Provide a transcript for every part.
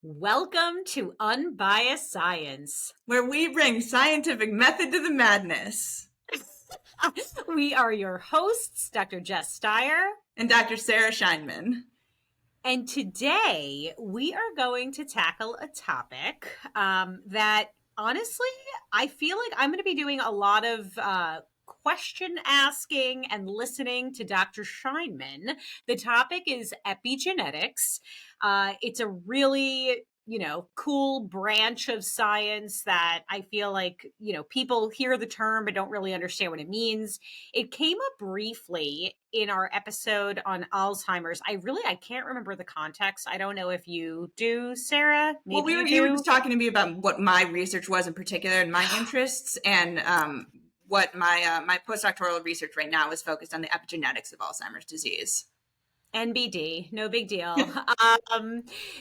Welcome to Unbiased Science, where we bring scientific method to the madness. We are your hosts, Dr. Jess Steyer and Dr. Sarah Scheinman. And today we are going to tackle a topic that honestly, I feel like I'm going to be doing a lot of question asking and listening to Dr. Scheinman. The topic is epigenetics. It's a really cool branch of science that I feel like, people hear the term but don't really understand what it means. It came up briefly in our episode on Alzheimer's. I can't remember the context. I don't know if you do, Sarah. Maybe you were just talking to me about what my research was in particular and my interests, and what my postdoctoral research right now is focused on the epigenetics of Alzheimer's disease. NBD, no big deal.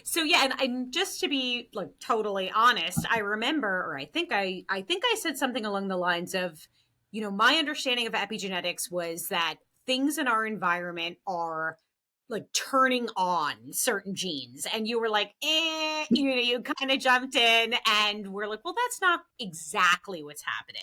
So yeah, and just to be like totally honest, I remember, or I think I said something along the lines of, my understanding of epigenetics was that things in our environment are like turning on certain genes, and you were like, you kind of jumped in, and we're like, well, that's not exactly what's happening.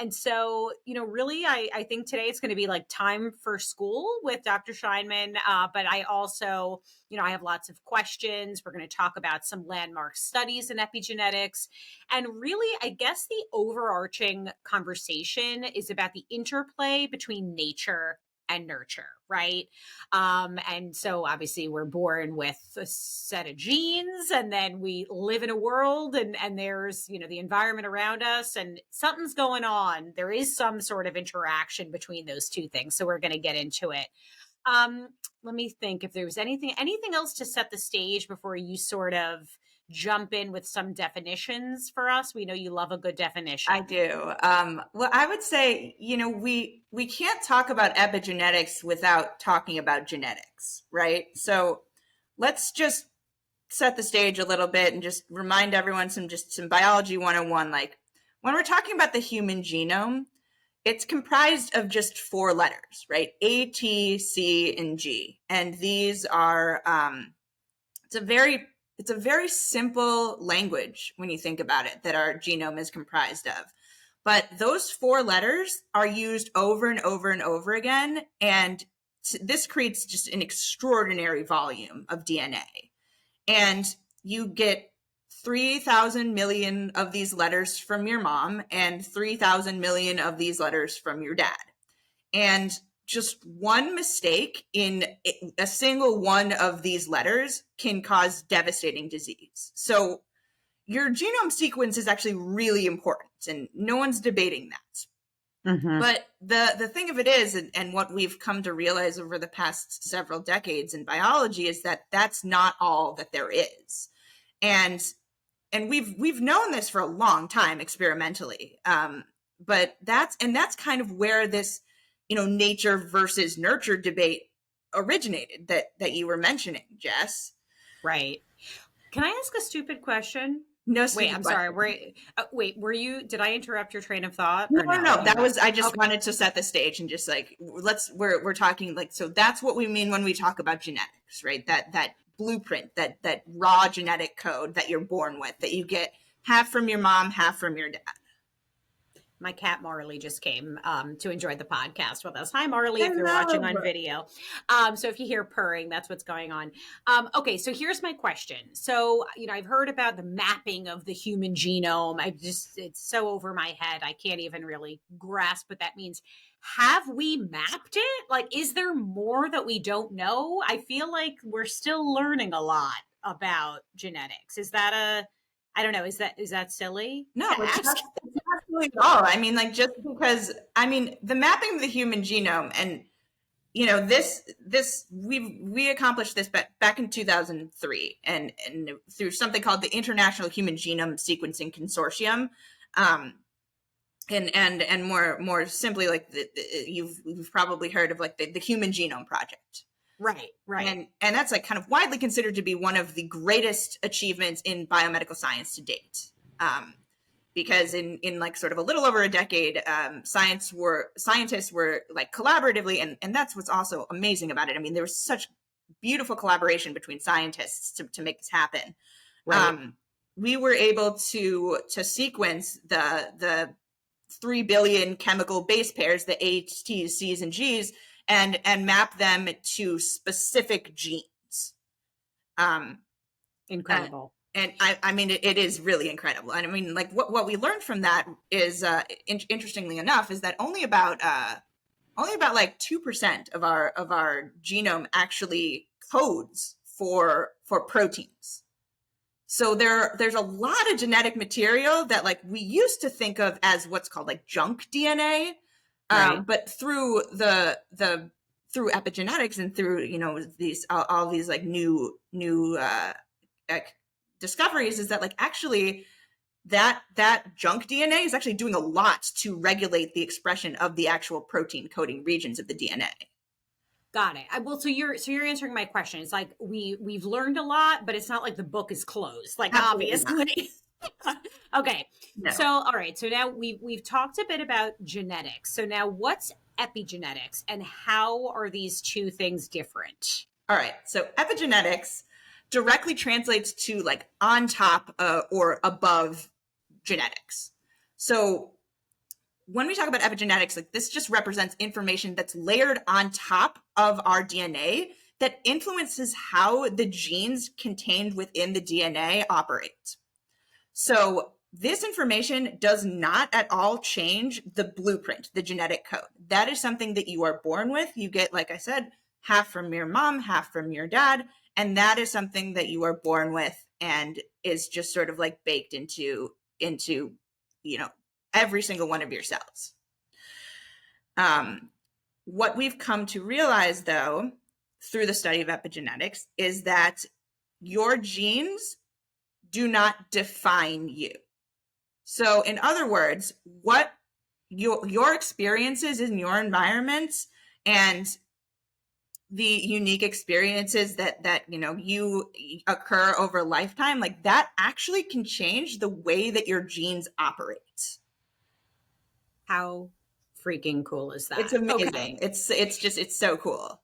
And so, really, I think today it's going to be like time for school with Dr. Scheinman. But I also, I have lots of questions. We're going to talk about some landmark studies in epigenetics. And really, I guess the overarching conversation is about the interplay between nature and nurture, right? And so obviously we're born with a set of genes, and then we live in a world, and there's, the environment around us, and something's going on. There is some sort of interaction between those two things. So we're going to get into it. Let me think if there was anything else to set the stage before you sort of jump in with some definitions for us. We know you love a good definition. I do. Well, I would say, we can't talk about epigenetics without talking about genetics, right? So let's just set the stage a little bit and just remind everyone some biology 101. Like, when we're talking about the human genome, it's comprised of just 4 letters, right? A, T, C, and G. And these are, it's a very simple language when you think about it, that our genome is comprised of. But those 4 letters are used over and over and over again. And this creates just an extraordinary volume of DNA. And you get 3,000 million of these letters from your mom and 3,000 million of these letters from your dad. And just one mistake in a single one of these letters can cause devastating disease. So your genome sequence is actually really important, and no one's debating that. Mm-hmm. But the thing of it is, and what we've come to realize over the past several decades in biology, is that that's not all that there is. And we've known this for a long time experimentally. But that's kind of where this, nature versus nurture debate originated that you were mentioning, Jess. Right. Can I ask a stupid question? No, wait, I'm sorry. Were you, did I interrupt your train of thought? No. That was, I just wanted to set the stage and just like, we're talking like, so that's what we mean when we talk about genetics, right? That blueprint, that raw genetic code that you're born with, that you get half from your mom, half from your dad. My cat Marley just came to enjoy the podcast with us. Hi, Marley, if you're watching on video. So if you hear purring, that's what's going on. Okay, so here's my question. So, I've heard about the mapping of the human genome. It's so over my head. I can't even really grasp what that means. Have we mapped it? Like, is there more that we don't know? I feel like we're still learning a lot about genetics. Is that I don't know. Is that silly? No, it's absolutely all. I mean, like, just because, the mapping of the human genome, and, we accomplished this back in 2003 and through something called the International Human Genome Sequencing Consortium. And more simply, like you've probably heard of like the Human Genome Project. Right. And that's like kind of widely considered to be one of the greatest achievements in biomedical science to date. Because in like sort of a little over a decade, scientists were like collaboratively, and that's what's also amazing about it. I mean, there was such beautiful collaboration between scientists to make this happen. Right. We were able to sequence the 3 billion chemical base pairs, the A's, T's, C's, and G's, and map them to specific genes. Incredible. And I mean, it is really incredible. And I mean, like what we learned from that is, interestingly enough, is that only about like 2% of our genome actually codes for proteins. So there's a lot of genetic material that like we used to think of as what's called like junk DNA, Right. but through through epigenetics and through these all these like new discoveries, is that like actually that junk DNA is actually doing a lot to regulate the expression of the actual protein coding regions of the DNA. Got it. Well, so you're answering my question. It's like we've learned a lot, but it's not like the book is closed. Like Absolutely not. obviously. Okay. No. So all right. So now we've talked a bit about genetics. So now what's epigenetics and how are these two things different? All right. So epigenetics directly translates to like on top or above genetics. So when we talk about epigenetics, like this just represents information that's layered on top of our DNA that influences how the genes contained within the DNA operate. So this information does not at all change the blueprint, the genetic code. That is something that you are born with. You get, like I said, half from your mom, half from your dad. And that is something that you are born with and is just sort of like baked into every single one of your cells. What we've come to realize, though, through the study of epigenetics, is that your genes do not define you. So, in other words, what your experiences in your environment and the unique experiences that you occur over lifetime, like that actually can change the way that your genes operate. How freaking cool is that? It's amazing. Okay. It's so cool.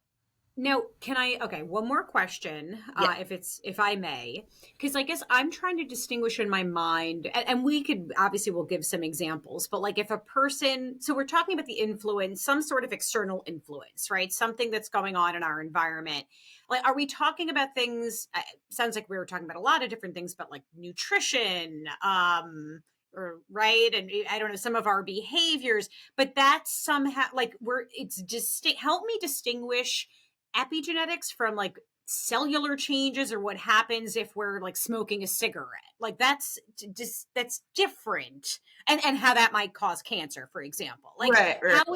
Now, okay, one more question, Yeah. if I may, because I guess I'm trying to distinguish in my mind, and we could obviously we'll give some examples, but like if a person, so we're talking about the influence, some sort of external influence, right? Something that's going on in our environment. Like, are we talking about things? Sounds like we were talking about a lot of different things, but like nutrition, or right, and I don't know, some of our behaviors, but that's somehow like it's just help me distinguish epigenetics from like cellular changes or what happens if we're like smoking a cigarette. Like that's just that's different, and how that might cause cancer, for example. Like Right. how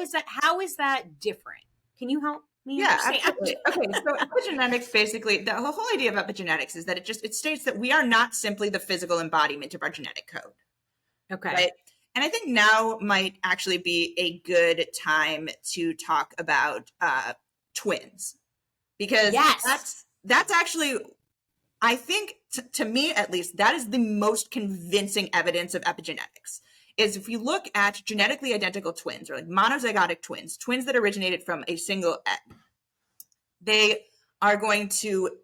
is that different? Can you help me Yeah, understand? absolutely. Okay, so epigenetics, basically, the whole idea of epigenetics is that it states that we are not simply the physical embodiment of our genetic code. Okay. Right. And I think now might actually be a good time to talk about twins, because Yes. that's actually, I think, to me at least, that is the most convincing evidence of epigenetics. Is if you look at genetically identical twins, or like monozygotic twins, twins that originated from a single egg, they are going to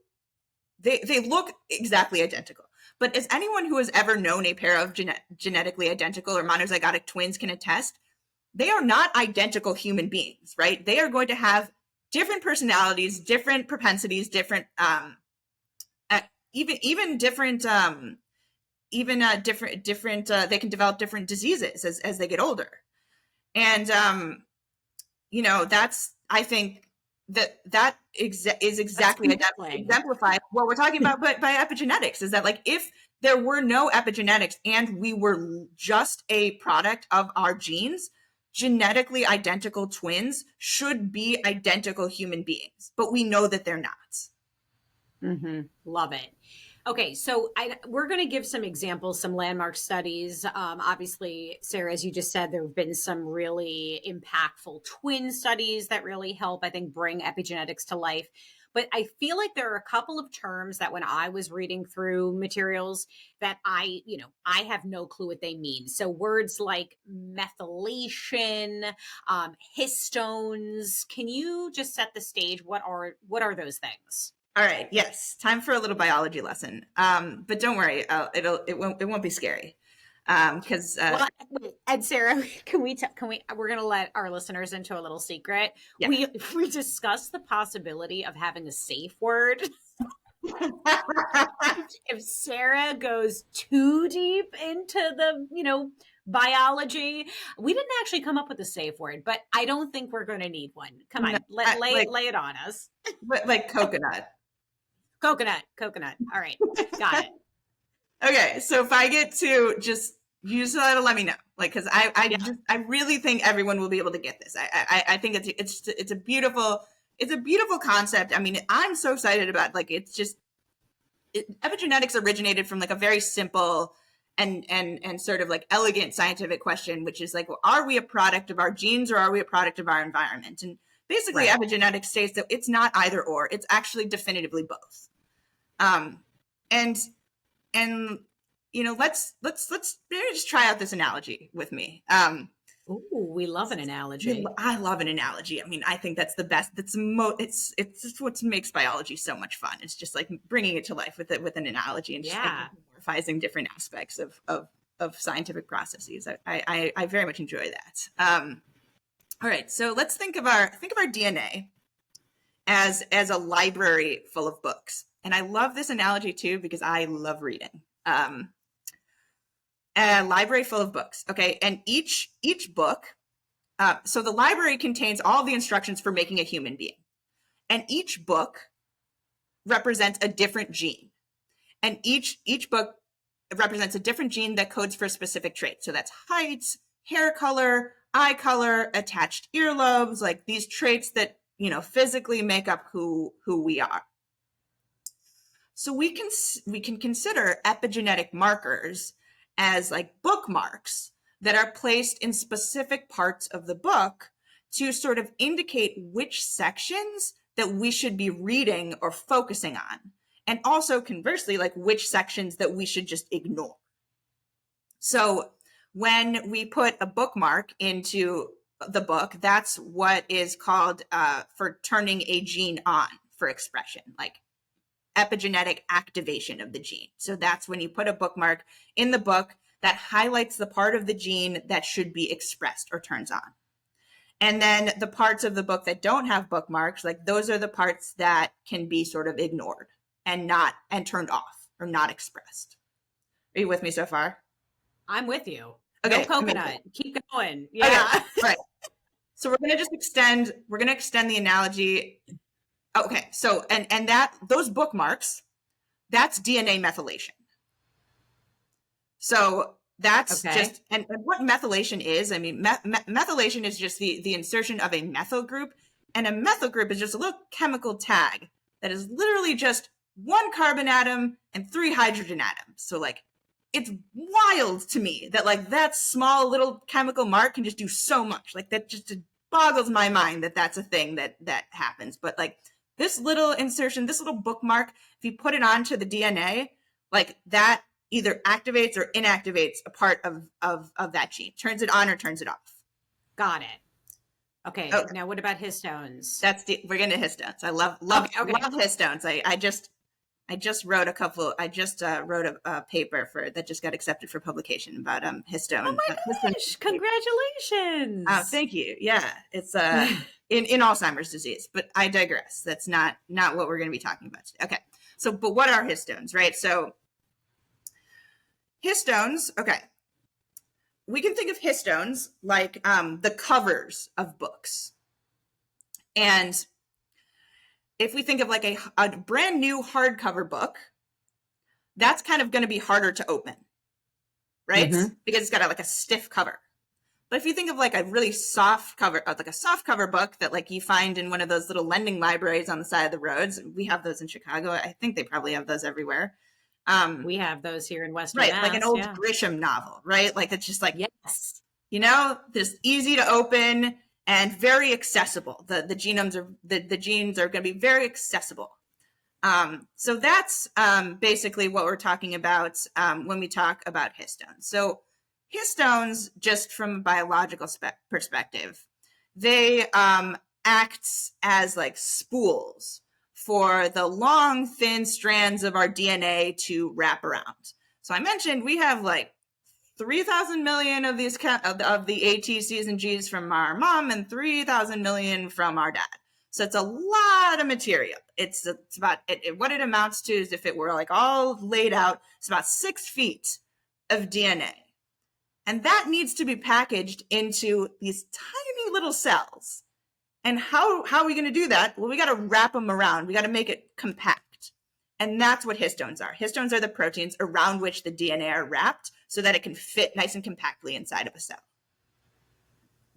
they look exactly identical. But as anyone who has ever known a pair of genetically identical or monozygotic twins can attest, they are not identical human beings, right? They are going to have different personalities, different propensities, different, even different, different. They can develop different diseases as they get older, and that's, I think, that is exactly exemplified what we're talking about. But by epigenetics is that, like, if there were no epigenetics and we were just a product of our genes, genetically identical twins should be identical human beings, but we know that they're not. Love it. Okay, so we're going to give some examples, some landmark studies. Obviously, Sarah, as you just said, there have been some really impactful twin studies that really help, I think, bring epigenetics to life. But I feel like there are a couple of terms that when I was reading through materials that I have no clue what they mean. So words like methylation, histones. Can you just set the stage? What are those things? All right. Yes. Time for a little biology lesson. But don't worry. It won't be scary. Because Well, wait, and Sarah, we're going to let our listeners into a little secret. yeah. We discussed the possibility of having a safe word. If Sarah goes too deep into the, biology, we didn't actually come up with a safe word, but I don't think we're going to need one. Come No, on, lay it on us. like coconut. Coconut. All right, got it. Okay, so if I get to just use that to let me know, like, because I really think everyone will be able to get this. I think it's a beautiful concept. I mean, I'm so excited about like epigenetics originated from like a very simple and sort of like elegant scientific question, which is like, well, are we a product of our genes or are we a product of our environment? And basically, Right. epigenetics states that it's not either or; it's actually definitively both. And let's maybe just try out this analogy with me. Ooh, we love an analogy. I love an analogy. I mean, I think that's the best. It's just what makes biology so much fun. It's just like bringing it to life with an analogy and just like emphasizing different aspects of scientific processes. I very much enjoy that. All right, so let's think of our DNA as a library full of books. And I love this analogy too because I love reading. A library full of books, okay? And each book, so the library contains all the instructions for making a human being. And each book represents a different gene. And each book represents a different gene that codes for a specific trait. So that's height, hair color, eye color, attached earlobes, like these traits that, physically make up who we are. So we can consider epigenetic markers as like bookmarks that are placed in specific parts of the book to sort of indicate which sections that we should be reading or focusing on. And also conversely, like which sections that we should just ignore. So when we put a bookmark into the book, that's what is called for turning a gene on for expression, like epigenetic activation of the gene. So that's when you put a bookmark in the book that highlights the part of the gene that should be expressed or turns on. And then the parts of the book that don't have bookmarks, like those are the parts that can be sort of ignored and turned off or not expressed. Are you with me so far? I'm with you. Okay. No coconut. Keep going. Yeah. Okay. All right. So we're going to extend the analogy. Okay. So, and that those bookmarks, that's DNA methylation. So that's just, and what methylation is, I mean, methylation is just the insertion of a methyl group, and a methyl group is just a little chemical tag that is literally just one carbon atom and 3 hydrogen atoms. So like, it's wild to me that like that small little chemical mark can just do so much. Like that just boggles my mind that that's a thing that happens. But like this little insertion, this little bookmark, if you put it onto the DNA, like that either activates or inactivates a part of that gene, turns it on or turns it off. Got it. Okay. Now what about histones? We're getting to histones. I love histones. I just wrote a paper that just got accepted for publication about histone. Oh my gosh! Congratulations! Thank you. Yeah, it's in Alzheimer's disease, but I digress. That's not what we're going to be talking about today. Okay, so but what are histones, right? So histones. Okay, we can think of histones like the covers of books, and if we think of like a brand new hardcover book, that's kind of going to be harder to open, right? Mm-hmm. Because it's got like a stiff cover. But if you think of like a really soft cover, like a soft cover book that like you find in one of those little lending libraries on the side of the roads, we have those in Chicago. I think they probably have those everywhere. We have those here in Western Mass, like an old Grisham novel, right? Like it's just like, yes, this easy to open and very accessible. The genes are going to be very accessible. So that's basically what we're talking about when we talk about histones. So histones, just from a biological perspective, they act as like spools for the long, thin strands of our DNA to wrap around. So I mentioned we have like 3,000 million of these of the A, T, C's, and G's from our mom and 3,000 million from our dad. So it's a lot of material. It's about what it amounts to is if it were like all laid out, it's about 6 feet of DNA. And that needs to be packaged into these tiny little cells. And how are we going to do that? Well, we got to wrap them around. We got to make it compact. And that's what histones are. Histones are the proteins around which the DNA are wrapped so that it can fit nice and compactly inside of a cell.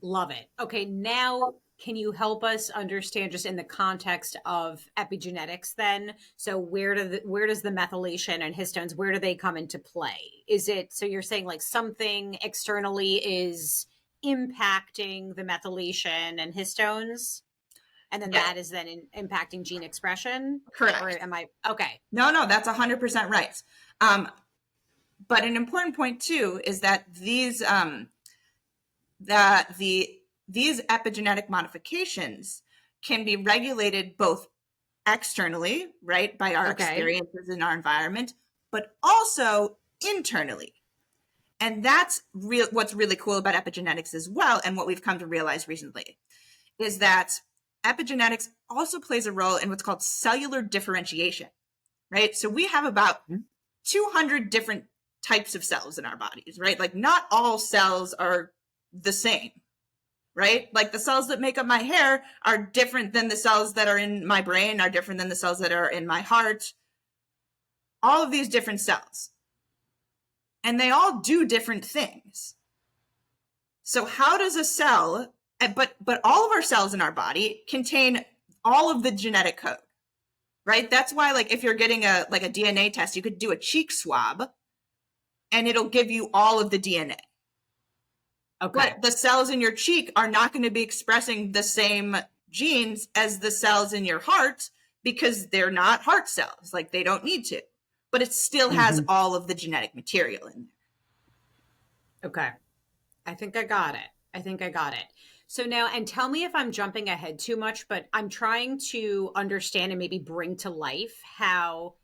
Love it. Okay, now can you help us understand just in the context of epigenetics then? So where does the methylation and histones, where do they come into play? Is it, so you're saying like something externally is impacting the methylation and histones, and then that is then impacting gene expression? Correct. Or am I, okay. No, that's 100% right. But an important point too is that these these epigenetic modifications can be regulated both externally, right, by our experiences in our environment, but also internally. And that's what's really cool about epigenetics as well, and what we've come to realize recently, is that epigenetics also plays a role in what's called cellular differentiation, right? So we have about 200 different types of cells in our bodies, right? Like not all cells are the same, right? Like the cells that make up my hair are different than the cells that are in my brain, are different than the cells that are in my heart. All of these different cells. And they all do different things. So how does a cell, but all of our cells in our body contain all of the genetic code, right? That's why, like, if you're getting a DNA test, you could do a cheek swab and it'll give you all of the DNA. Okay. But the cells in your cheek are not going to be expressing the same genes as the cells in your heart because they're not heart cells. Like, they don't need to. But it still has all of the genetic material in there. Okay. I think I got it. So now, and tell me if I'm jumping ahead too much, but I'm trying to understand and maybe bring to life how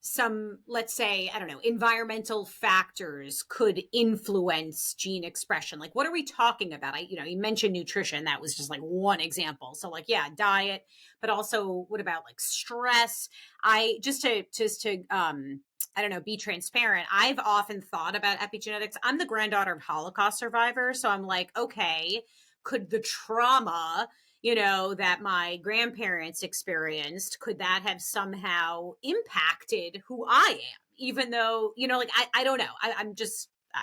some, let's say, I don't know, environmental factors could influence gene expression. Like, what are we talking about? You mentioned nutrition. That was just like one example. So like, yeah, diet, but also what about like stress? Just to I don't know, be transparent. I've often thought about epigenetics. I'm the granddaughter of Holocaust survivors. So I'm like, okay, could the trauma that my grandparents experienced, could that have somehow impacted who I am? Even though, like, I don't know.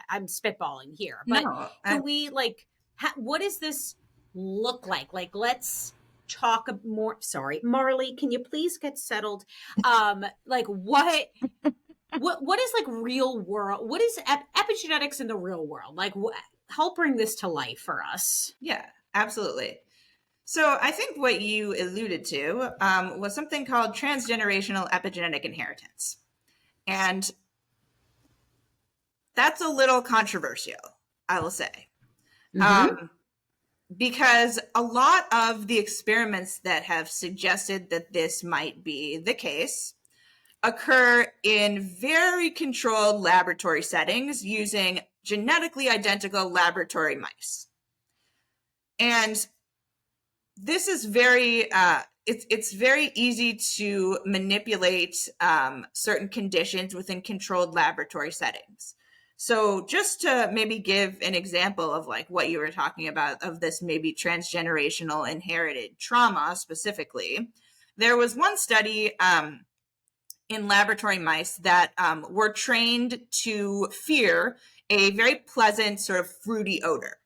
I'm spitballing here. But can we, like, what does this look like? Like, let's talk more. Sorry, Marley, can you please get settled? Like, what is like real world? What is epigenetics in the real world? Like, help bring this to life for us. Yeah, absolutely. So I think what you alluded to was something called transgenerational epigenetic inheritance. And that's a little controversial, I will say. Because a lot of the experiments that have suggested that this might be the case occur in very controlled laboratory settings using genetically identical laboratory mice. And this is very, it's very easy to manipulate certain conditions within controlled laboratory settings. So just to maybe give an example of like what you were talking about of this maybe transgenerational inherited trauma specifically, there was one study in laboratory mice that were trained to fear a very pleasant sort of fruity odor.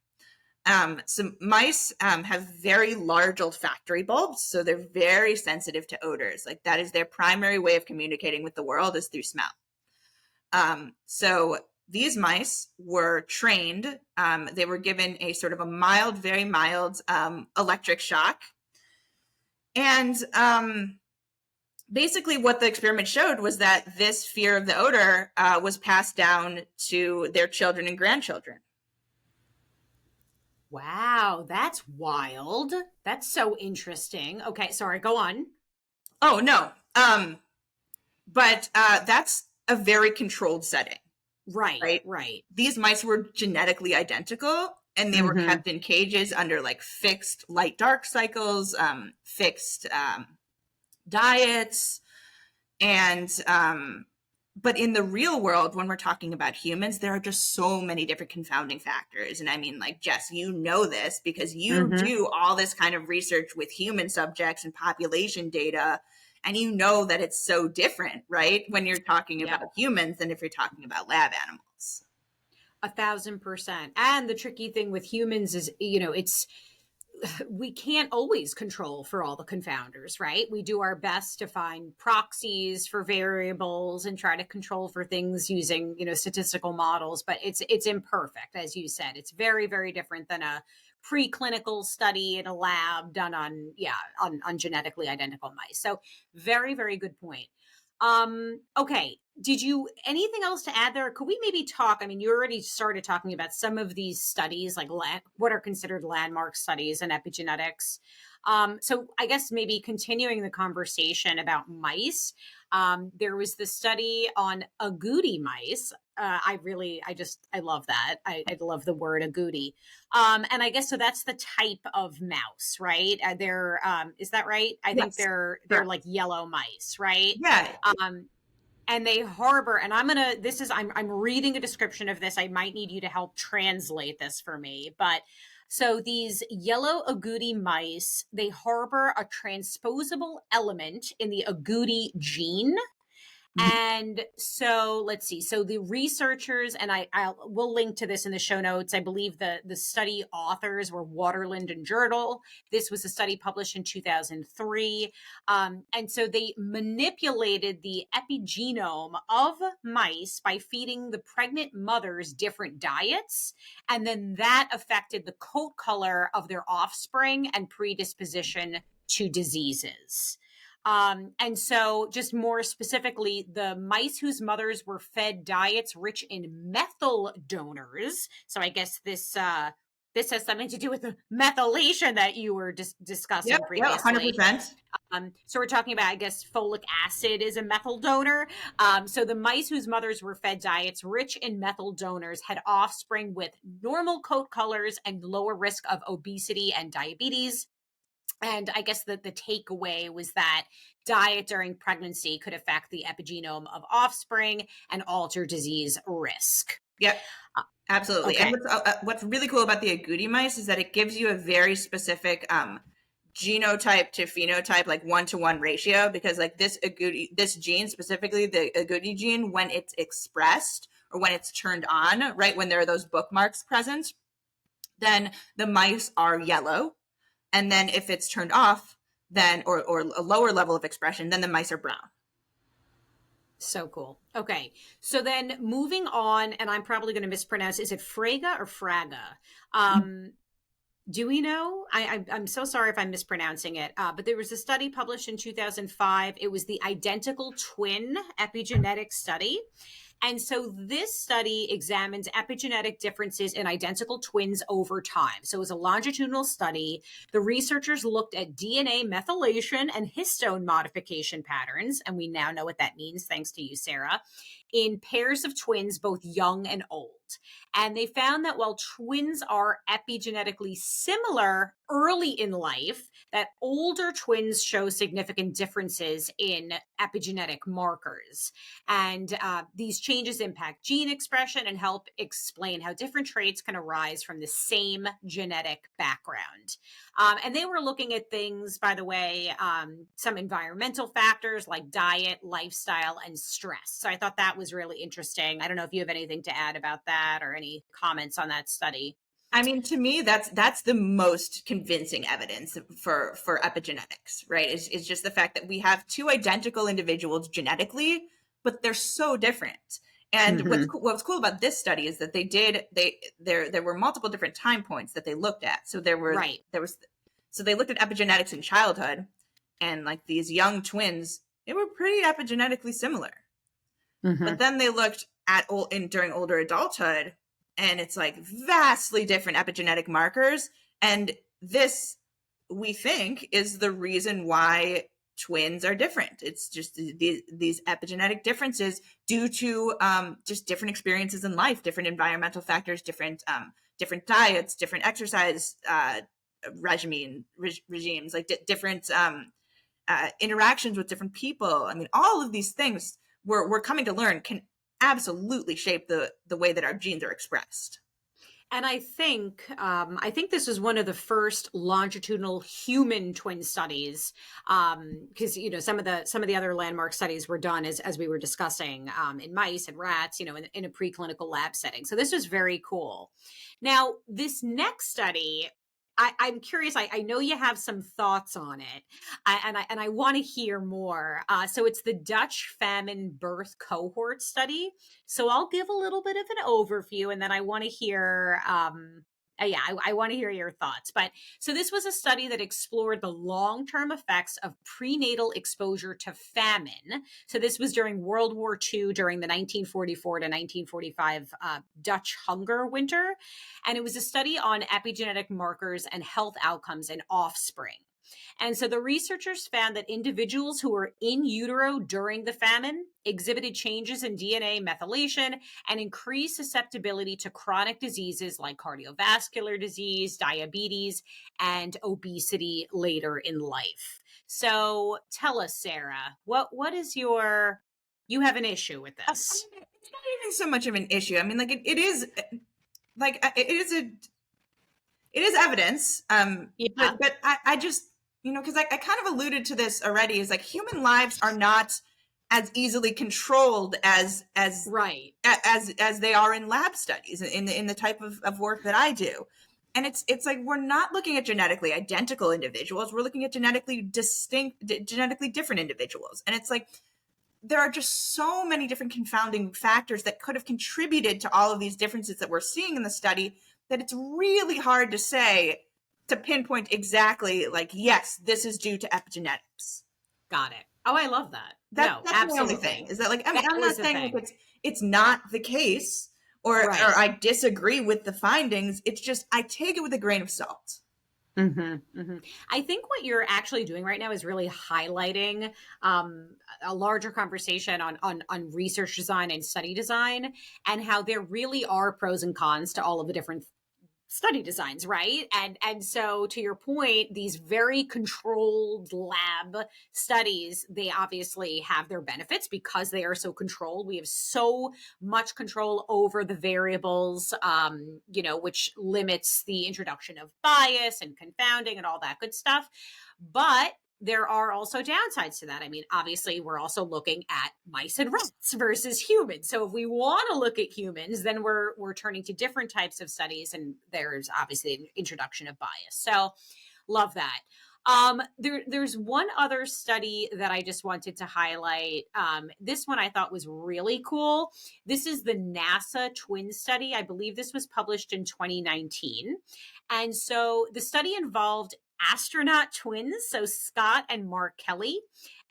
So mice have very large olfactory bulbs, so they're very sensitive to odors. Like that is their primary way of communicating with the world is through smell. So these mice were trained, they were given a sort of a mild, very mild electric shock. And basically what the experiment showed was that this fear of the odor was passed down to their children and grandchildren. Wow, that's wild. That's so interesting. Okay, sorry, go on. Oh no. But that's a very controlled setting, Right, right? right. These mice were genetically identical, and they were Mm-hmm. kept in cages under like fixed light dark cycles, fixed diets, and but in the real world, when we're talking about humans, there are just so many different confounding factors. And I mean, like, Jess, you know this because you Mm-hmm. do all this kind of research with human subjects and population data. And you know that it's so different, right? When you're talking Yep. about humans than if you're talking about lab animals. 1,000%. And the tricky thing with humans is, you know, it's we can't always control for all the confounders, right? We do our best to find proxies for variables and try to control for things using, you know, statistical models, but it's imperfect, as you said. It's very, very different than a preclinical study in a lab done on, yeah, on genetically identical mice. So very, very good point. Okay. Did you anything else to add there? Could we maybe talk? I mean, you already started talking about some of these studies, like what are considered landmark studies in epigenetics. So I guess maybe continuing the conversation about mice. There was the study on agouti mice. I love that. I love the word agouti. And I guess so. That's the type of mouse, right? They're is that right? I think Yes, they're correct. like yellow mice, right? Yeah, Um, and they harbor, and I'm gonna this is I'm reading a description of this. I might need you to help translate this for me. But so these yellow agouti mice, they harbor a transposable element in the agouti gene, and so let's see. So the researchers, and we'll link to this in the show notes. I believe the study authors were Waterland and Jerdal. This was a study published in 2003. And so they manipulated the epigenome of mice by feeding the pregnant mothers different diets. And then that affected the coat color of their offspring and predisposition to diseases. And so, just more specifically, the mice whose mothers were fed diets rich in methyl donors. So, I guess this has something to do with the methylation that you were yep, discussing yep, previously. 100%. So we're talking about, I guess, folic acid is a methyl donor. So the mice whose mothers were fed diets rich in methyl donors had offspring with normal coat colors and lower risk of obesity and diabetes. And I guess the takeaway was that diet during pregnancy could affect the epigenome of offspring and alter disease risk. Yep, Uh, absolutely. And okay. what's really cool about the agouti mice is that it gives you a very specific genotype to phenotype, like 1-to-1 ratio, because like this gene specifically, the agouti gene, when it's expressed or when it's turned on, right, when there are those bookmarks present, then the mice are yellow. And then if it's turned off, then or a lower level of expression, then the mice are brown. So cool. Okay. So then moving on, and I'm probably going to mispronounce, is it Frega or Fraga? Um, do we know? I'm so sorry if I'm mispronouncing it, but there was a study published in 2005. It was the identical twin epigenetic study. And so this study examines epigenetic differences in identical twins over time. So it was a longitudinal study. The researchers looked at DNA methylation and histone modification patterns, and we now know what that means thanks to you, Sarah, in pairs of twins, both young and old. And they found that while twins are epigenetically similar early in life, that older twins show significant differences in epigenetic markers. And these changes impact gene expression and help explain how different traits can arise from the same genetic background. And they were looking at things, by the way, some environmental factors like diet, lifestyle, and stress. So I thought that was really interesting. I don't know if you have anything to add about that or any comments on that study. I mean, to me, that's the most convincing evidence for epigenetics, right? Is just the fact that we have two identical individuals genetically, but they're so different. And Mm-hmm. what's cool about this study is that there were multiple different time points that they looked at. So Right. they looked at epigenetics in childhood, and like these young twins, they were pretty epigenetically similar. Mm-hmm. But then they looked at during older adulthood, and it's like vastly different epigenetic markers. And this, we think, is the reason why twins are different. It's just these epigenetic differences due to just different experiences in life, different environmental factors, different diets, different exercise regimes, like different interactions with different people. I mean, all of these things we're coming to learn can absolutely shape the way that our genes are expressed. And I think this was one of the first longitudinal human twin studies, because some of the other landmark studies were done as we were discussing, in mice and rats, in a preclinical lab setting. So this was very cool. Now, this next study, I'm curious. I know you have some thoughts on it, and I want to hear more. So it's the Dutch famine birth cohort study. So I'll give a little bit of an overview, and then I want to hear. I want to hear your thoughts. But so this was a study that explored the long-term effects of prenatal exposure to famine. So this was during World War II, during the 1944 to 1945 Dutch hunger winter. And it was a study on epigenetic markers and health outcomes in offspring. And so the researchers found that individuals who were in utero during the famine exhibited changes in DNA methylation and increased susceptibility to chronic diseases like cardiovascular disease, diabetes, and obesity later in life. So tell us, Sarah, what is you have an issue with this? I mean, it's not even so much of an issue. I mean, like it is like it is evidence. Yeah. But I just, because I kind of alluded to this already, is like human lives are not as easily controlled Right. as they are in lab studies in the type of work that I do. And it's like we're not looking at genetically identical individuals. We're looking at genetically different individuals. And it's like there are just so many different confounding factors that could have contributed to all of these differences that we're seeing in the study that it's really hard to say, to pinpoint exactly, like, yes, this is due to epigenetics. Got it. Oh, I love that. That's Absolutely. the only thing, is that, like, I mean, That I'm not is the saying thing. it's not the case, or Right. I disagree with the findings. It's just I take it with a grain of salt. I think what you're actually doing right now is really highlighting a larger conversation on research design and study design, and how there really are pros and cons to all of the different study designs, right? And so, to your point, these very controlled lab studies, they obviously have their benefits because they are so controlled. We have so much control over the variables, which limits the introduction of bias and confounding and all that good stuff. But there are also downsides to that. I mean, obviously, we're also looking at mice and rats versus humans. So if we want to look at humans, then we're turning to different types of studies, and there's obviously an introduction of bias. So love that. There's one other study that I just wanted to highlight. This one I thought was really cool. This is the NASA twin study. I believe this was published in 2019. And so the study involved astronaut twins, so Scott and Mark Kelly.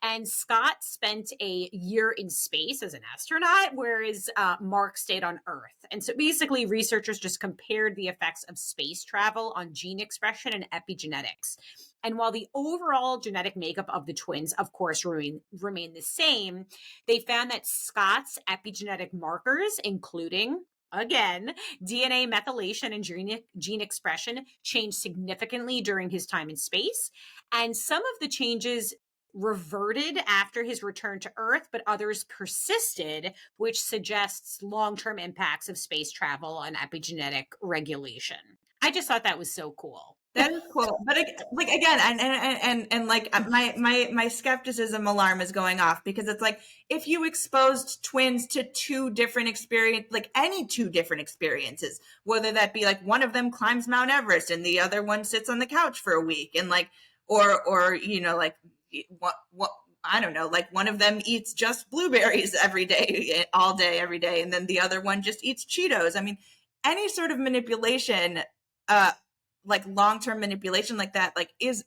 And Scott spent a year in space as an astronaut, whereas Mark stayed on Earth. And so basically, researchers just compared the effects of space travel on gene expression and epigenetics. And while the overall genetic makeup of the twins, of course, remain the same, they found that Scott's epigenetic markers, including, again, DNA methylation and gene expression, changed significantly during his time in space. And some of the changes reverted after his return to Earth, but others persisted, which suggests long-term impacts of space travel on epigenetic regulation. I just thought that was so cool. That is cool, but like again, and like my skepticism alarm is going off, because it's like, if you exposed twins to two different any two different experiences, whether that be like one of them climbs Mount Everest and the other one sits on the couch for a week, and like, or like what I don't know, like one of them eats just blueberries every day, all day, every day, and then the other one just eats Cheetos. I mean, any sort of manipulation, like long-term manipulation like that, like, is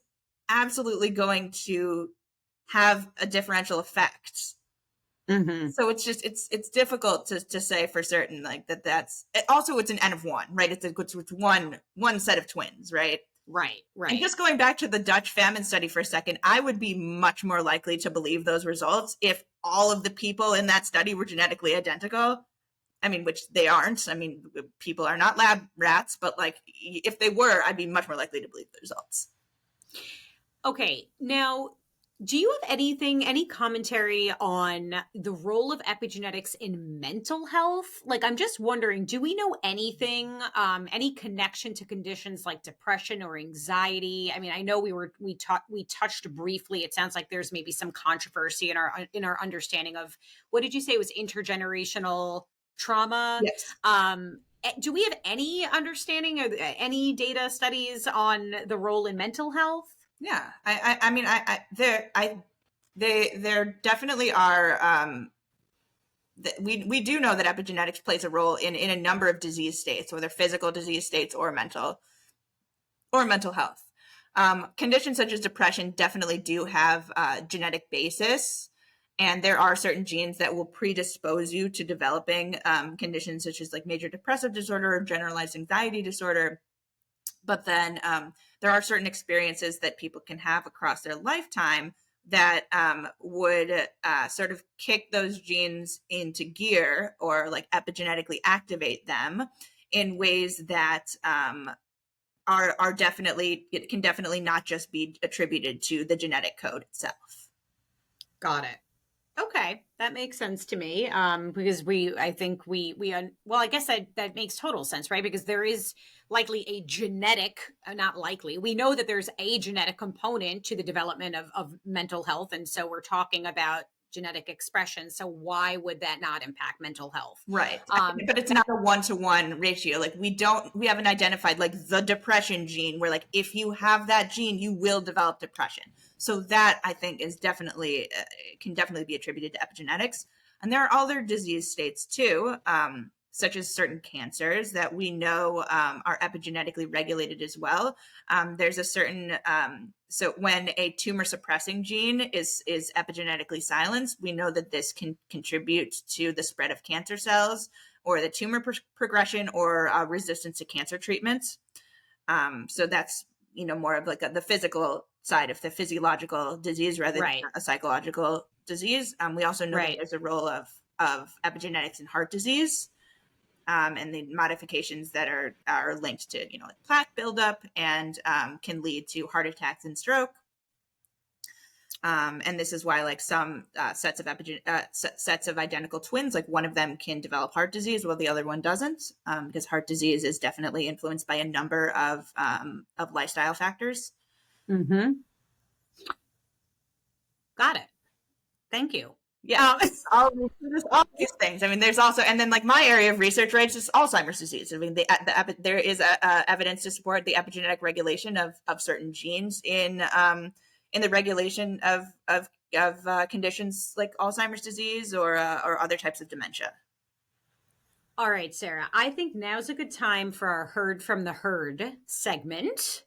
absolutely going to have a differential effect. So it's just it's difficult to say for certain, like, that's also, it's an N of one, right? It's one set of twins, right? Right, And right. just going back to the Dutch famine study for a second, I would be much more likely to believe those results if all of the people in that study were genetically identical. I mean, which they aren't. I mean, people are not lab rats, but like if they were, I'd be much more likely to believe the results. Okay, now, do you have any commentary on the role of epigenetics in mental health? Like, I'm just wondering, do we know anything, any connection to conditions like depression or anxiety? I mean, I know we touched briefly. It sounds like there's maybe some controversy in our understanding of, what did you say it was, intergenerational trauma? Yes. Do we have any understanding or any data studies on the role in mental health? Yeah. I mean, there definitely are. We do know that epigenetics plays a role in a number of disease states, whether physical disease states or mental health. Conditions such as depression definitely do have a genetic basis, and there are certain genes that will predispose you to developing conditions such as like major depressive disorder or generalized anxiety disorder. But then there are certain experiences that people can have across their lifetime that would sort of kick those genes into gear or like epigenetically activate them in ways that are definitely, it can definitely not just be attributed to the genetic code itself. Got it. Okay, that makes sense to me. Because I think well, I guess that makes total sense, right? Because there is likely a genetic, not likely, we know that there's a genetic component to the development of mental health. And so we're talking about genetic expression. So why would that not impact mental health? Right. But it's not a 1-to-1 ratio. Like we haven't identified like the depression gene where like if you have that gene, you will develop depression. So that I think is definitely can definitely be attributed to epigenetics. And there are other disease states too, such as certain cancers that we know are epigenetically regulated as well. There's a certain so when a tumor suppressing gene is epigenetically silenced, we know that this can contribute to the spread of cancer cells or the tumor progression or resistance to cancer treatments. So that's more of like the physical side of the physiological disease rather right. than a psychological disease. We also know Right. that there's a role of epigenetics in heart disease. And the modifications that are linked to like plaque buildup and can lead to heart attacks and stroke. And this is why like some sets of identical twins, like one of them can develop heart disease while the other one doesn't, because heart disease is definitely influenced by a number of lifestyle factors. Mm-hmm. Got it. Thank you. Yeah, all these things. I mean, there's also, and then like my area of research, right, is just Alzheimer's disease. I mean, there is evidence to support the epigenetic regulation of certain genes in the regulation of conditions like Alzheimer's disease or other types of dementia. All right, Sarah, I think now's a good time for our Heard from the Herd segment.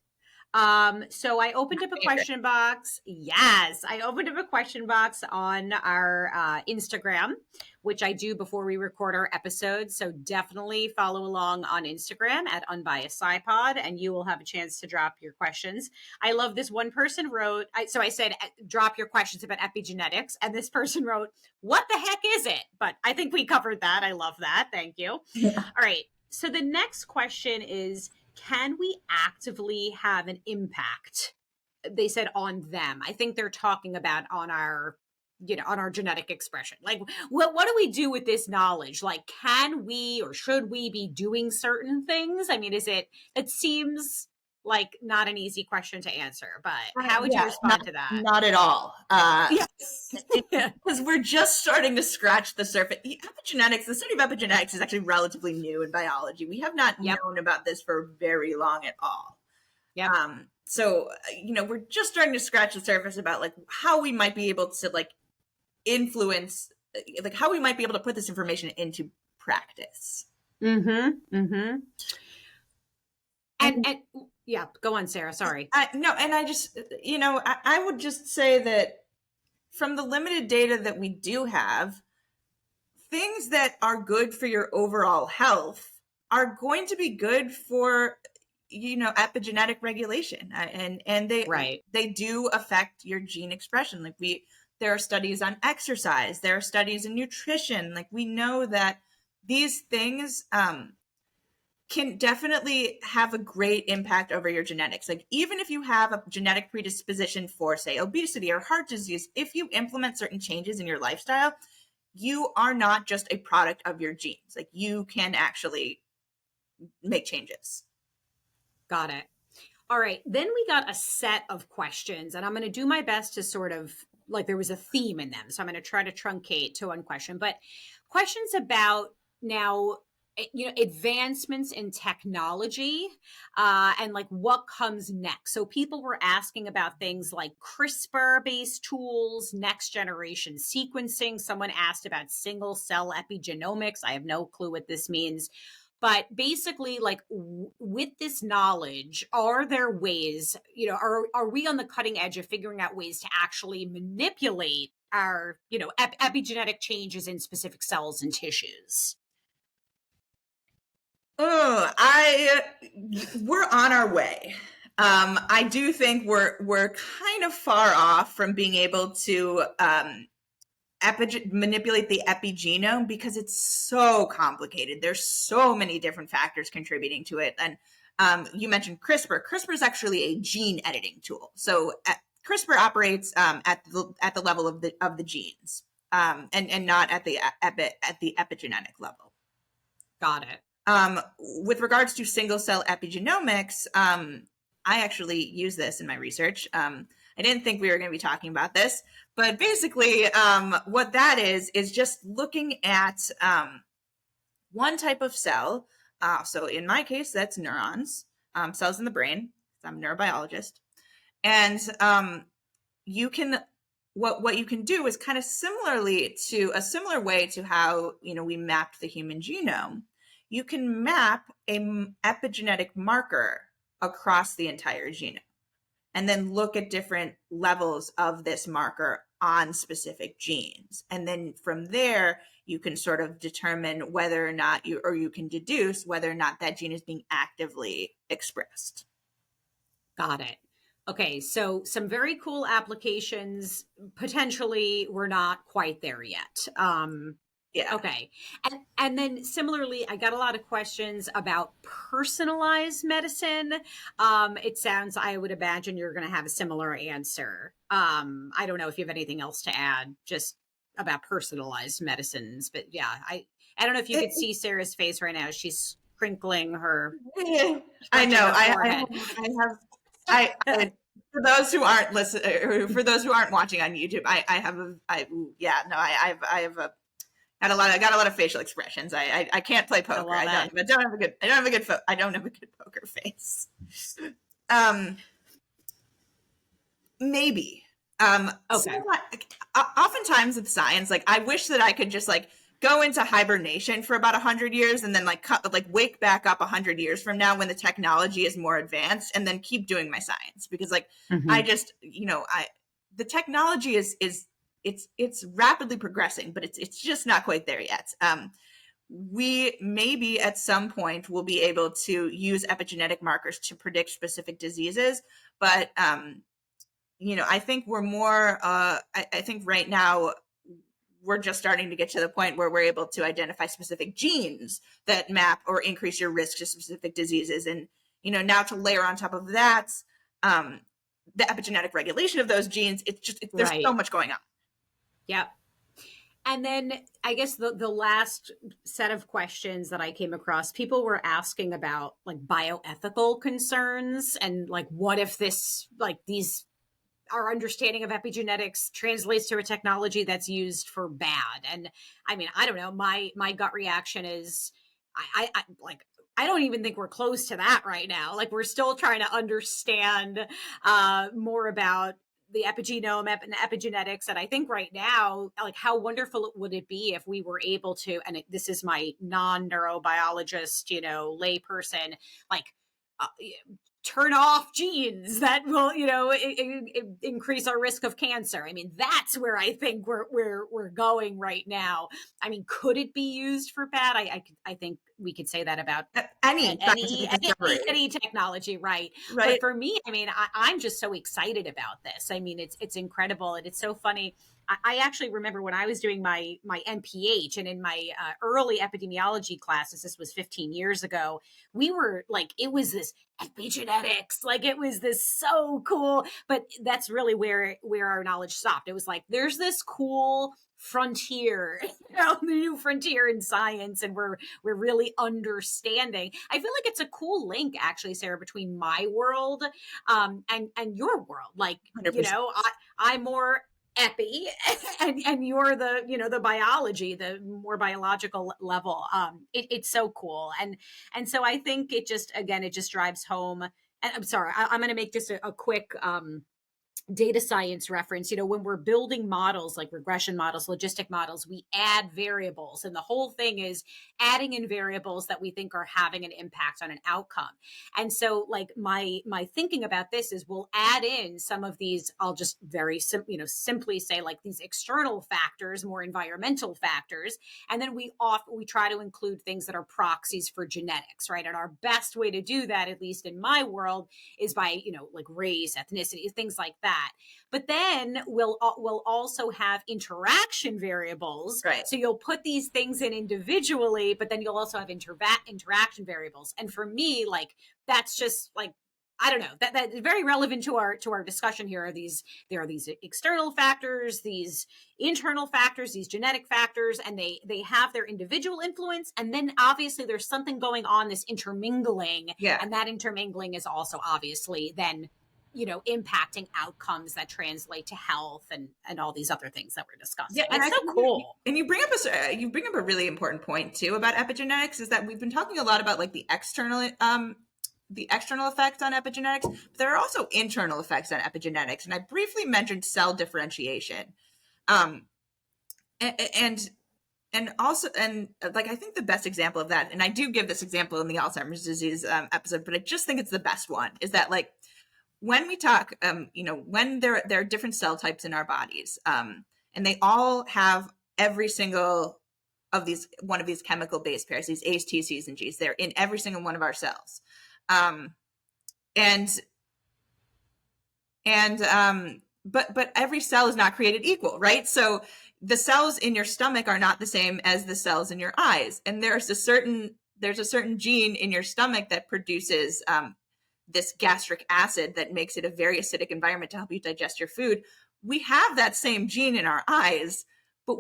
So I opened up a question box. Yes, I opened up a question box on our Instagram, which I do before we record our episodes. So definitely follow along on Instagram at Unbiased SciPod, and you will have a chance to drop your questions. I love this one person wrote, so I said, drop your questions about epigenetics. And this person wrote, what the heck is it? But I think we covered that. I love that. Thank you. Yeah. All right. So the next question is, can we actively have an impact? They said on them. I think they're talking about on our genetic expression. Like, what do we do with this knowledge? Like, can we or should we be doing certain things? I mean, it seems like not an easy question to answer, but how would you respond to that? Not at all. Because we're just starting to scratch the surface. Epigenetics, the study of epigenetics is actually relatively new in biology. We have not known about this for very long at all. Yeah. So, we're just starting to scratch the surface about like how we might be able to like influence, like how we might be able to put this information into practice. Mm-hmm. Mm-hmm. And yeah, go on, Sarah. Sorry. No, and I just, I would just say that from the limited data that we do have, things that are good for your overall health are going to be good for epigenetic regulation, and Right. they do affect your gene expression. Like there are studies on exercise, there are studies in nutrition. Like we know that these things can definitely have a great impact over your genetics. Like even if you have a genetic predisposition for, say, obesity or heart disease, if you implement certain changes in your lifestyle, you are not just a product of your genes. Like you can actually make changes. Got it. All right. Then we got a set of questions, and I'm going to do my best to sort of like there was a theme in them. So I'm going to try to truncate to one question, but questions about now, advancements in technology and like what comes next. So people were asking about things like CRISPR based tools, next generation sequencing. Someone asked about single cell epigenomics. I have no clue what this means. But basically, like with this knowledge, are there ways, are we on the cutting edge of figuring out ways to actually manipulate our, epigenetic changes in specific cells and tissues? Oh, we're on our way. I do think we're kind of far off from being able to manipulate the epigenome because it's so complicated. There's so many different factors contributing to it. And you mentioned CRISPR. CRISPR is actually a gene editing tool. So CRISPR operates at the level of the genes, and not at the epigenetic level. Got it. With regards to single cell epigenomics, I actually use this in my research. I didn't think we were going to be talking about this, but basically, what that is just looking at one type of cell. So in my case, that's neurons, cells in the brain. I'm a neurobiologist, and you can what you can do is kind of similarly to a similar way to how we mapped the human genome. You can map an epigenetic marker across the entire genome and then look at different levels of this marker on specific genes. And then from there, you can sort of determine whether or not you can deduce whether or not that gene is being actively expressed. Got it. Okay, so some very cool applications. Potentially, we're not quite there yet. Yeah. Okay. And then similarly, I got a lot of questions about personalized medicine. It sounds, I would imagine you're going to have a similar answer. I don't know if you have anything else to add just about personalized medicines, but yeah, I don't know if you could see Sarah's face right now. She's crinkling her. I know. Her forehead. For those who aren't listening, for those who aren't watching on YouTube, I have I got a lot of facial expressions. I can't play poker. I don't have a good poker face. Maybe. Okay. Oftentimes with science, like I wish that I could just like go into hibernation for about 100 years and then wake back up 100 years from now when the technology is more advanced and then keep doing my science, because like I just the technology is it's rapidly progressing, but it's just not quite there yet. We maybe at some point will be able to use epigenetic markers to predict specific diseases, but I think we're more I think right now we're just starting to get to the point where we're able to identify specific genes that map or increase your risk to specific diseases. And now to layer on top of that the epigenetic regulation of those genes, there's so much going on. Yep. And then I guess the last set of questions that I came across, people were asking about like bioethical concerns and like, what if our understanding of epigenetics translates to a technology that's used for bad? And I mean, I don't know, my gut reaction is I don't even think we're close to that right now. Like we're still trying to understand more about the epigenome and epigenetics. And I think right now, like how wonderful would it be if we were able to, and this is my non-neurobiologist, lay person, like turn off genes that will, increase our risk of cancer. I mean, that's where I think we're going right now. I mean, could it be used for bad? I think we could say that about Any scientific discovery, any technology, right? But right? for me, I mean, I'm just so excited about this. I mean, it's incredible, and it's so funny. I actually remember when I was doing my MPH, and in my early epidemiology classes, this was 15 years ago. We were like, it was this epigenetics, like it was this so cool. But that's really where our knowledge stopped. It was like, there's this cool frontier, the new frontier in science, and we're really understanding. I feel like it's a cool link, actually, Sarah, between my world and your world. Like, 100%. I'm more epi and you're the the biology, the more biological level. It's so cool, and so I think it just, again, it just drives home. And I'm sorry, I'm going to make just a quick data science reference. When we're building models like regression models, logistic models, we add variables, and the whole thing is adding in variables that we think are having an impact on an outcome. And so, like, my thinking about this is, we'll add in some of these, I'll just simply say, like, these external factors, more environmental factors, and then we try to include things that are proxies for genetics, right? And our best way to do that, at least in my world, is by like race, ethnicity, things like that. But then we'll also have interaction variables. Right. So you'll put these things in individually, but then you'll also have interaction variables. And for me, like, that's just like, I don't know, that is very relevant to our discussion here. There are these external factors, these internal factors, these genetic factors, and they have their individual influence. And then obviously there's something going on, this intermingling. Yeah. And that intermingling is also obviously then impacting outcomes that translate to health and all these other things that we're discussing. Yeah, and it's so cool. And you bring up a really important point too about epigenetics, is that we've been talking a lot about like the external effects on epigenetics, but there are also internal effects on epigenetics. And I briefly mentioned cell differentiation. And also, like, I think the best example of that, and I do give this example in the Alzheimer's disease episode, but I just think it's the best one, is that, like, when we talk, when there are different cell types in our bodies, and they all have every single of one of these chemical base pairs, these A's, T's, C's, and G's, they're in every single one of our cells. But every cell is not created equal, right? So the cells in your stomach are not the same as the cells in your eyes, and there's a certain gene in your stomach that produces this gastric acid that makes it a very acidic environment to help you digest your food. We have that same gene in our eyes, but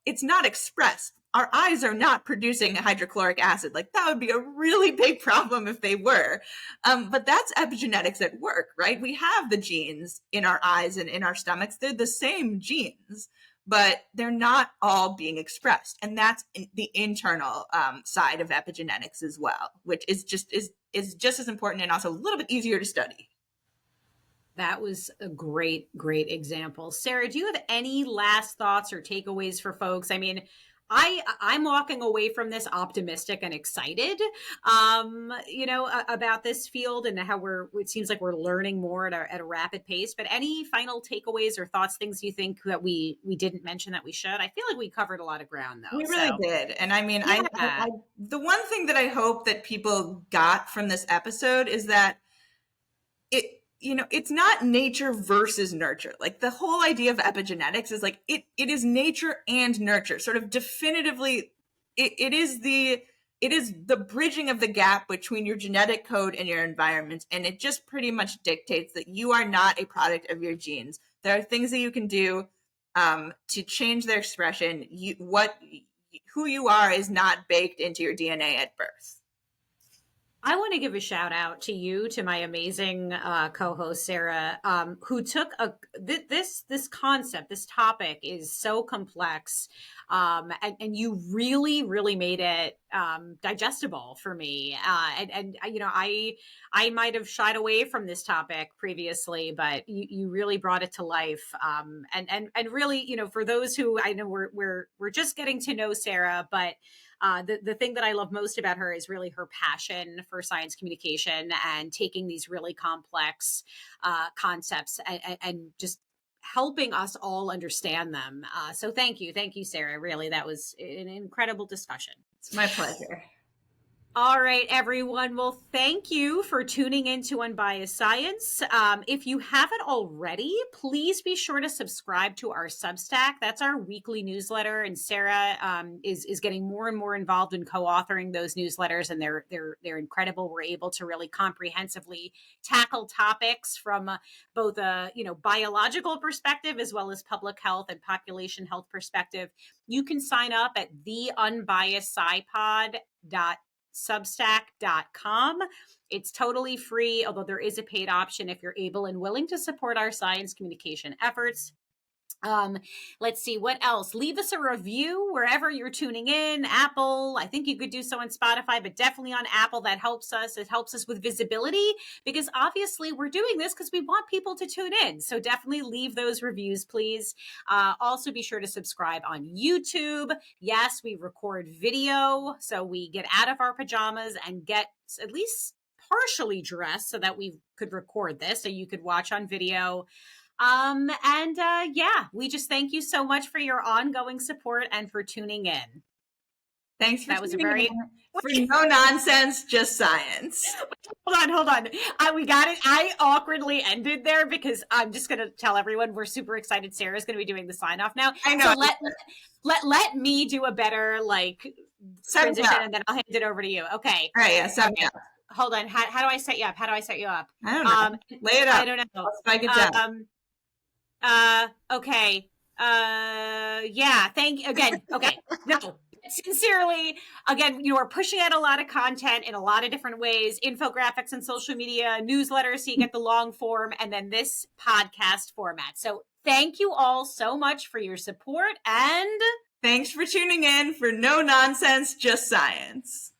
it's not expressed. Our eyes are not producing hydrochloric acid. Like, that would be a really big problem if they were. But that's epigenetics at work, right? We have the genes in our eyes and in our stomachs. They're the same genes, but they're not all being expressed. And that's the internal side of epigenetics as well, which is just as important and also a little bit easier to study. That was a great example. Sarah, do you have any last thoughts or takeaways for folks? I mean, I'm walking away from this optimistic and excited, about this field and how it seems like we're learning more at a rapid pace. But any final takeaways or thoughts, things you think that we didn't mention that we should? I feel like we covered a lot of ground, though. We really did. And I mean, yeah. I the one thing that I hope that people got from this episode is that it's not nature versus nurture. Like, the whole idea of epigenetics is like, it is nature and nurture, sort of definitively. It is the bridging of the gap between your genetic code and your environment. And it just pretty much dictates that you are not a product of your genes. There are things that you can do to change their expression. Who you are is not baked into your DNA at birth. I want to give a shout out to you, to my amazing co-host Sarah, who took this concept. This topic is so complex, and you really made it digestible for me. I might have shied away from this topic previously, but you really brought it to life. And really, for those who, I know we're just getting to know Sarah, but the thing that I love most about her is really her passion for science communication and taking these really complex concepts and just helping us all understand them. So thank you, Sarah. Really, that was an incredible discussion. It's my pleasure. All right, everyone. Well, thank you for tuning in to Unbiased Science. If you haven't already, please be sure to subscribe to our Substack. That's our weekly newsletter, and Sarah is getting more and more involved in co-authoring those newsletters, and they're incredible. We're able to really comprehensively tackle topics from both a biological perspective as well as public health and population health perspective. You can sign up at theunbiasedscipod.substack.com. It's totally free, although there is a paid option if you're able and willing to support our science communication efforts. Let's see what else. Leave us a review wherever you're tuning in. Apple, I think you could do so on Spotify, but definitely on Apple. That helps us. It helps us with visibility because obviously we're doing this because we want people to tune in. So definitely leave those reviews, please. Also be sure to subscribe on YouTube. Yes, we record video, so we get out of our pajamas and get at least partially dressed so that we could record this so you could watch on video. Yeah, we just thank you so much for your ongoing support and for tuning in. Thanks for that was a very for no nonsense, just science. Hold on. We got it. I awkwardly ended there because I'm just going to tell everyone we're super excited. Sarah's going to be doing the sign off now. I know. So let me do a better transition, and then I'll hand it over to you. Okay. All right. Yeah. Set me up. Hold on. How do I set you up? I don't know. Lay it up. I don't know. I'll spike it down. Okay. Yeah. Thank you again. Okay. No. Sincerely, again, we're pushing out a lot of content in a lot of different ways, infographics and social media, newsletters, so you get the long form, and then this podcast format. So thank you all so much for your support, and thanks for tuning in for No Nonsense, Just Science.